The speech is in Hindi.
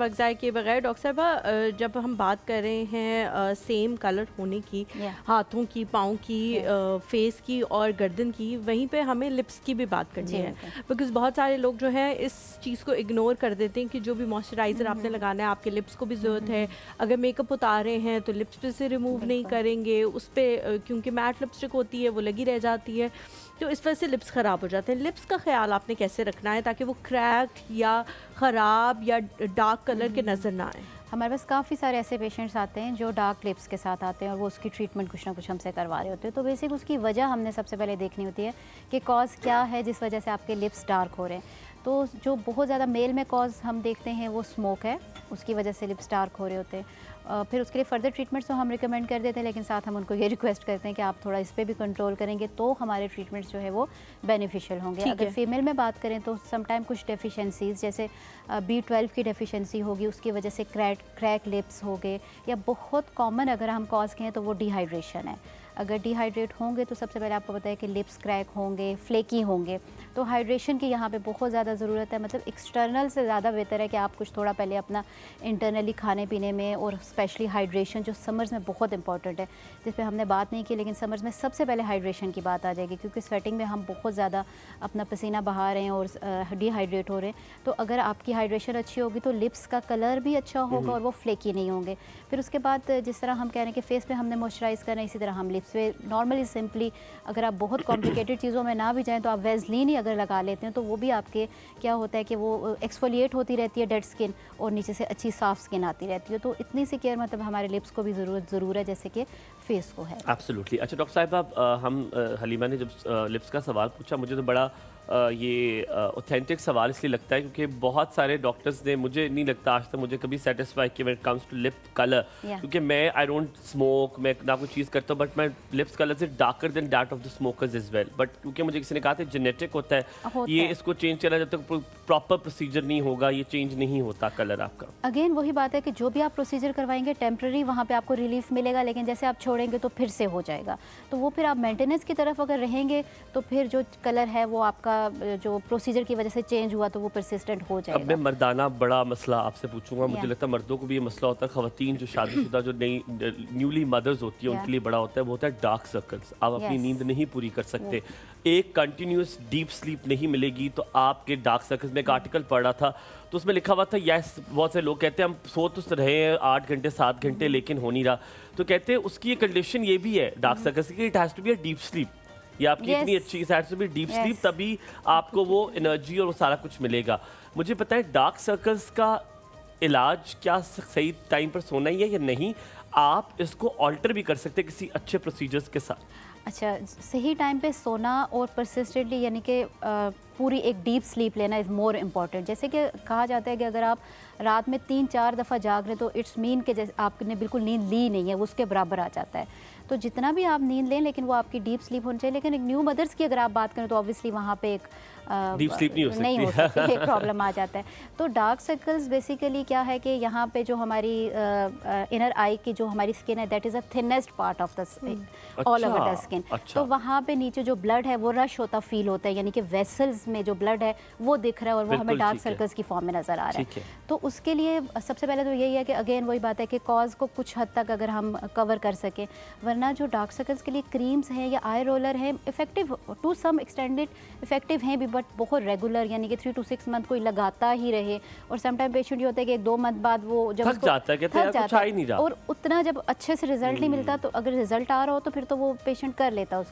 अफ़ज़ाई के बगैर डॉक्टर साहबा जब हम बात कर रहे हैं सेम कलर होने की, या हाथों की, पाँव की, यस फेस की और गर्दन की, वहीं पे हमें लिप्स की भी बात करनी जी है। बिल्कुल। बिकॉज़ बहुत सारे लोग जो हैं इस चीज़ को इग्नोर कर देते हैं कि जो भी मॉइस्चराइज़र आपने हम्म, लगाना है, आपके लिप्स को भी ज़रूरत है। हम्म, अगर मेकअप उतारे हैं तो लिप्स पे से रिमूव नहीं बिल्कुल। करेंगे, उस पे क्योंकि मैट लिपस्टिक होती है वो लगी रह जाती है, तो इस वजह से लिप्स ख़राब हो जाते हैं। लिप्स का ख़्याल आपने कैसे रखना है ताकि वो क्रैक या ख़राब या डार्क कलर के हम्म, नज़र ना आए? हमारे पास काफ़ी सारे ऐसे पेशेंट्स आते हैं जो डार्क लिप्स के साथ आते हैं और वो उसकी ट्रीटमेंट कुछ ना कुछ हमसे करवा रहे होते हैं। तो बेसिक उसकी वजह हमने सबसे पहले देखनी होती है कि कॉज क्या है जिस वजह से आपके लिप्स डार्क हो रहे हैं। तो जो बहुत ज़्यादा मेल में कॉज हम देखते हैं वो स्मोक है, उसकी वजह से लिप्स डार्क हो रहे होते हैं। फिर उसके लिए फ़र्दर ट्रीटमेंट्स तो हम रिकमेंड कर देते हैं, लेकिन साथ हम उनको ये रिक्वेस्ट करते हैं कि आप थोड़ा इस पे भी कंट्रोल करेंगे तो हमारे ट्रीटमेंट्स जो है वो बेनिफिशियल होंगे। ठीक अगर है। फीमेल में बात करें तो समटाइम कुछ डेफिशिएंसीज़ जैसे B12 की डेफिशिएंसी होगी, उसकी वजह से क्रैक लिप्स हो गए, या बहुत कॉमन अगर हम कॉज कहें तो वो डिहाइड्रेशन है। अगर डिहाइड्रेट होंगे तो सबसे पहले आपको पता है कि लिप्स क्रैक होंगे, फ्लेकी होंगे। तो हाइड्रेशन की यहाँ पे बहुत ज़्यादा ज़रूरत है। मतलब एक्सटर्नल से ज़्यादा बेहतर है कि आप कुछ थोड़ा पहले अपना इंटरनली खाने पीने में, और स्पेशली हाइड्रेशन जो समर्स में बहुत इंपॉर्टेंट है, जिस पे हमने बात नहीं की, लेकिन समर्स में सबसे पहले हाइड्रेशन की बात आ जाएगी, क्योंकि स्वेटिंग में हम बहुत ज़्यादा अपना पसीना बहा रहे हैं और डिहाइड्रेट हो रहे हैं। तो अगर आपकी हाइड्रेशन अच्छी होगी तो लिप्स का कलर भी अच्छा होगा और वो फ्लेकी नहीं होंगे। फिर उसके बाद जिस तरह हम कह रहे हैं कि फेस पे हमने मॉइस्चराइज़ करना है, इसी तरह हम लिप्स पे नॉर्मली सिंपली, अगर आप बहुत कॉम्प्लिकेटेड चीज़ों में ना भी जाएँ तो आप वैज़लीन ही अगर लगा लेते हैं तो वो भी आपके क्या होता है कि वो एक्सफोलिएट होती रहती है डेड स्किन, और नीचे से अच्छी साफ़ स्किन आती रहती है। तो इतनी सी केयर मतलब हमारे लिप्स को भी ज़रूर है जैसे कि फेस को है। एब्सोल्युटली। अच्छा डॉक्टर साहिबा, हलीमा ने जब लिप्स का सवाल पूछा, मुझे तो बड़ा ये ऑथेंटिक सवाल इसलिए लगता है क्योंकि बहुत सारे डॉक्टर्स ने, मुझे नहीं लगता आज तक मुझे कभी सेटिस्फाई किया when it comes to lip colour, या क्योंकि मैं आई डोंट स्मोक, मैं ना कोई चीज़ करता हूँ, but my lips colour is darker then that of the smokers is well. But क्योंकि मुझे किसी ने कहा था जेनेटिक होता है, होता ये है। इसको चेंज करना जब तक प्रॉपर प्रोसीजर नहीं होगा ये चेंज नहीं होता कलर आपका। अगेन वही बात है कि जो भी आप प्रोसीजर करवाएंगे टेम्प्रेरी वहाँ पे आपको रिलीफ मिलेगा, लेकिन जैसे आप छोड़ेंगे तो फिर से हो जाएगा। तो वो फिर आप मेंटेनेंस की तरफ अगर रहेंगे तो फिर जो कलर है वो आपका जो प्रोसीजर की वजह से चेंज हुआ तो वो परसिस्टेंट हो अब मैं जाएगा। मर्दाना बड़ा मसला आपसे पूछूंगा, या मुझे लगता है मर्दों को भी ये मसला होता है, खवातीन जो शादीशुदा जो नई न्यूली मदर्स होती है या उनके लिए बड़ा होता है, वो होता है डार्क सर्कल्स। आप अपनी यस नींद नहीं पूरी कर सकते, एक कंटिन्यूस डीप स्लीप नहीं मिलेगी तो आपके डार्क सर्कल्स में एक आर्टिकल पढ़ रहा था तो उसमें लिखा हुआ था, यस बहुत से लोग कहते हैं हम सो तो रहे हैं 8 घंटे 7 घंटे लेकिन हो नहीं रहा, तो कहते हैं उसकी एक कंडीशन ये भी है डार्क सर्कल्स की, it has to be a deep sleep. ये आपकी इतनी यस अच्छी has to be deep sleep, yes तभी आपको वो एनर्जी और वो सारा कुछ मिलेगा। मुझे पता है डार्क सर्कल्स का इलाज क्या सही टाइम पर सोना ही है या नहीं, आप इसको ऑल्टर भी कर सकते हैं किसी अच्छे प्रोसीजर्स के साथ। अच्छा, सही टाइम पे सोना और परसिस्टेंटली यानी कि पूरी एक डीप स्लीप लेना इज़ मोर इम्पॉर्टेंट। जैसे कि कहा जाता है कि अगर आप रात में 3-4 दफ़ा जाग रहे तो इट्स मीन कि जैसे आपने बिल्कुल नींद ली नहीं है, वो उसके बराबर आ जाता है। तो जितना भी आप नींद लें लेकिन वो आपकी डीप स्लीप होनी चाहिए। लेकिन एक न्यू मदर्स की अगर आप बात करें तो ऑब्वियसली वहाँ पे एक डीप स्लीप नहीं हो सकती। एक प्रॉब्लम आ जाता है। तो डार्क सर्कल्स बेसिकली क्या है कि यहाँ पे जो हमारी इनर आई की जो हमारी स्किन है that is a thinnest part of the all over the skin. अच्छा। तो वहाँ पे नीचे जो ब्लड है वो रश होता फील होता है, यानी कि वेसल्स में जो ब्लड है वो दिख रहा है और वो हमें बिल्कुल डार्क ठीक है। सर्कल्स की फॉर्म में नज़र आ रहा ठीक है। है। तो उसके लिए सबसे पहले तो यही है कि अगेन वही बात है कि कॉज को कुछ हद तक अगर हम कवर कर सकें, वरना जो डार्क सर्कल्स के लिए क्रीम्स हैं या आई रोलर हैं, effective to some extended effective हैं भी, बट बहुत रेगुलर यानी कि 3 to 6 मंथ कोई लगाता ही रहे। और समटाइम पेशेंट ये होता है कि 1-2 मंथ बाद वो जब थक उसको जाता है, कहते हैं यार कुछ आ ही नहीं रहा। और उतना जब अच्छे से रिजल्ट नहीं मिलता तो अगर रिजल्ट आ रहा हो तो फिर तो वो पेशेंट कर लेता है उसको।